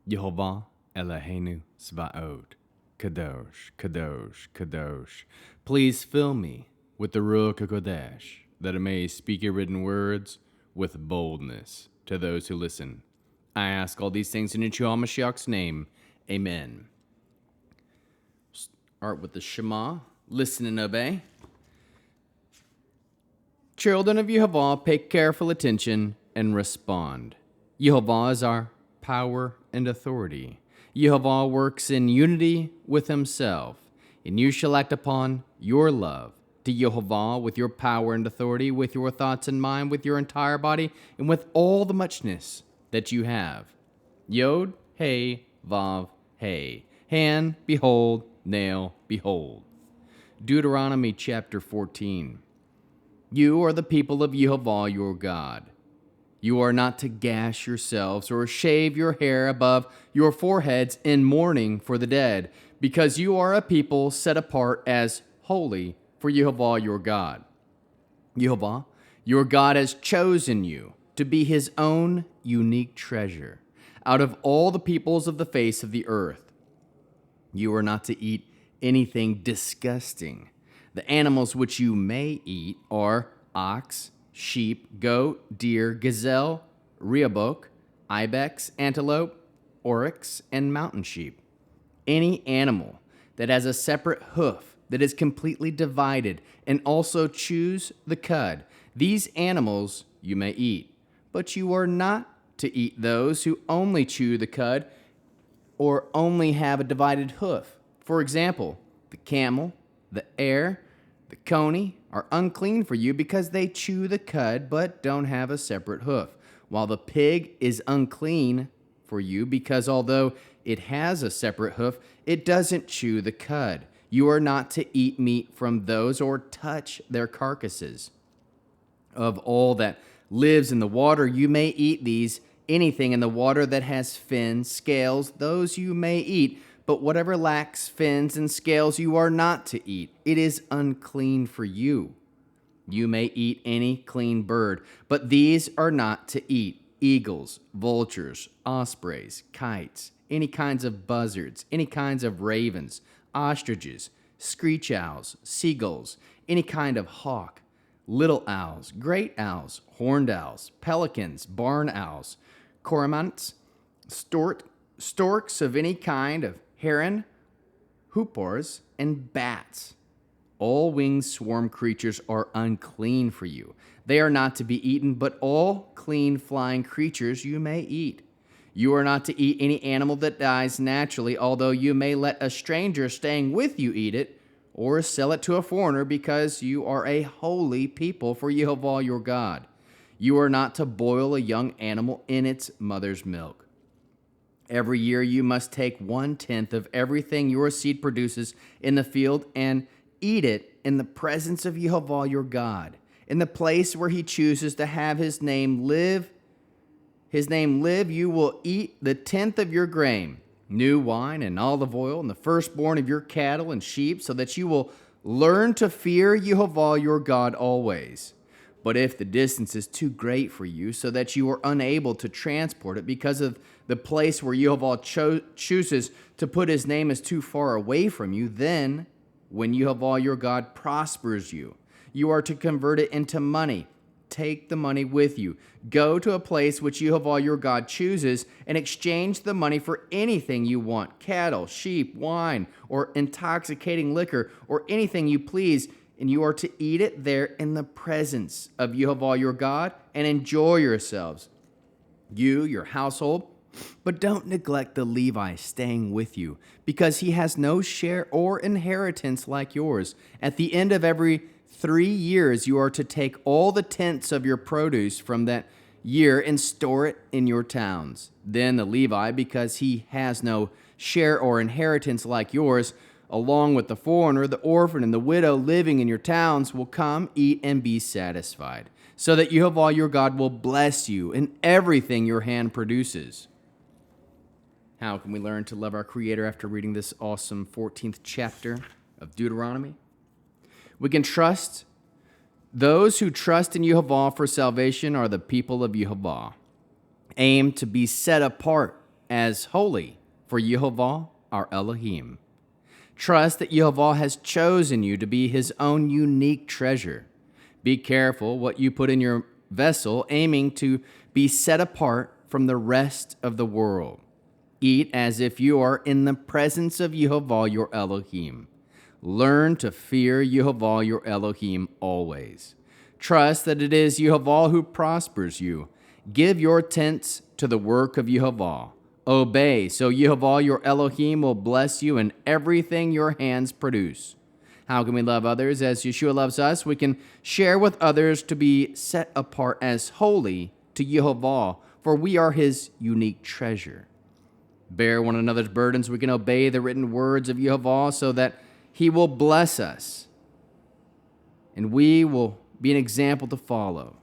Yehovah Eloheinu Svaot, Kadosh, Kadosh, Kadosh. Please fill me with the Ruach HaKodesh, that I may speak your written words with boldness to those who listen. I ask all these things in Yeshua Mashiach's name. Amen. Start with the Shema. Listen and obey. Children of Yehovah, pay careful attention and respond. Yehovah is our power and authority. Yehovah works in unity with himself, and you shall act upon your love to Yehovah with your power and authority, with your thoughts in mind, with your entire body, and with all the muchness that you have. Yod, Hey, Vav, Hey. Hand, behold, nail, behold. Deuteronomy Chapter 14. You are the people of Yehovah your God. You are not to gash yourselves or shave your hair above your foreheads in mourning for the dead, because you are a people set apart as holy for Yehovah your God. Yehovah, your God, has chosen you to be his own unique treasure out of all the peoples of the face of the earth. You are not to eat anything disgusting. The animals which you may eat are ox, sheep, goat, deer, gazelle, rehoboth, ibex, antelope, oryx, and mountain sheep. Any animal that has a separate hoof that is completely divided and also chews the cud, these animals you may eat. But you are not to eat those who only chew the cud or only have a divided hoof. For example, the camel, the air, the coney are unclean for you because they chew the cud but don't have a separate hoof, while the pig is unclean for you because although it has a separate hoof, it doesn't chew the cud. You are not to eat meat from those or touch their carcasses. Of all that lives in the water, you may eat these. Anything in the water that has fins, scales, those you may eat. But whatever lacks fins and scales you are not to eat. It is unclean for you. You may eat any clean bird, but these are not to eat. Eagles, vultures, ospreys, kites, any kinds of buzzards, any kinds of ravens, ostriches, screech owls, seagulls, any kind of hawk, little owls, great owls, horned owls, pelicans, barn owls, cormorants, storks of any kind of heron, hoopers, and bats. All winged swarm creatures are unclean for you. They are not to be eaten, but all clean flying creatures you may eat. You are not to eat any animal that dies naturally, although you may let a stranger staying with you eat it, or sell it to a foreigner, because you are a holy people for Yehovah your God. You are not to boil a young animal in its mother's milk. Every year you must take 1/10 of everything your seed produces in the field and eat it in the presence of Yehovah your God, in the place where he chooses to have his name live. You will eat the 10th of your grain, new wine and olive oil, and the firstborn of your cattle and sheep, so that you will learn to fear Yehovah your God always. But if the distance is too great for you, so that you are unable to transport it because of the place where Yehovah chooses to put his name is too far away from you, then when Yehovah your God prospers you, you are to convert it into money. Take the money with you. Go to a place which Yehovah your God chooses and exchange the money for anything you want, cattle, sheep, wine, or intoxicating liquor, or anything you please, and you are to eat it there in the presence of Yehovah your God and enjoy yourselves, you, your household. But don't neglect the Levi staying with you, because he has no share or inheritance like yours. At the end of every 3 years, you are to take all the tenths of your produce from that year and store it in your towns. Then the Levi, because he has no share or inheritance like yours, along with the foreigner, the orphan, and the widow living in your towns, will come, eat, and be satisfied, so that Yehovah your God will bless you in everything your hand produces. How can we learn to love our Creator after reading this awesome 14th chapter of Deuteronomy? We can trust. Those who trust in Yehovah for salvation are the people of Yehovah. Aim to be set apart as holy for Yehovah, our Elohim. Trust that Yehovah has chosen you to be his own unique treasure. Be careful what you put in your vessel, aiming to be set apart from the rest of the world. Eat as if you are in the presence of Yehovah, your Elohim. Learn to fear Yehovah, your Elohim, always. Trust that it is Yehovah who prospers you. Give your tenths to the work of Yehovah. Obey, so Yehovah, your Elohim, will bless you in everything your hands produce. How can we love others as Yeshua loves us? We can share with others to be set apart as holy to Yehovah, for we are his unique treasure. Bear one another's burdens. We can obey the written words of Yehovah so that he will bless us, and we will be an example to follow.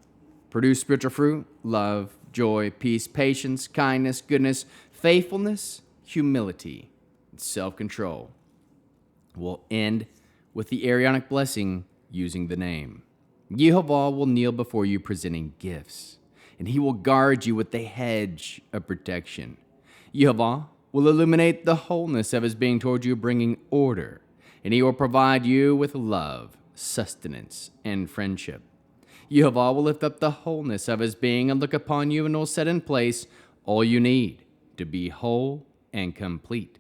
Produce spiritual fruit, love, joy, peace, patience, kindness, goodness, faithfulness, humility, and self-control. We'll end with the Aaronic blessing using the name. Yehovah will kneel before you presenting gifts, and he will guard you with the hedge of protection. Yehovah will illuminate the wholeness of his being toward you, bringing order, and he will provide you with love, sustenance, and friendship. Yehovah will lift up the wholeness of his being and look upon you and will set in place all you need to be whole and complete.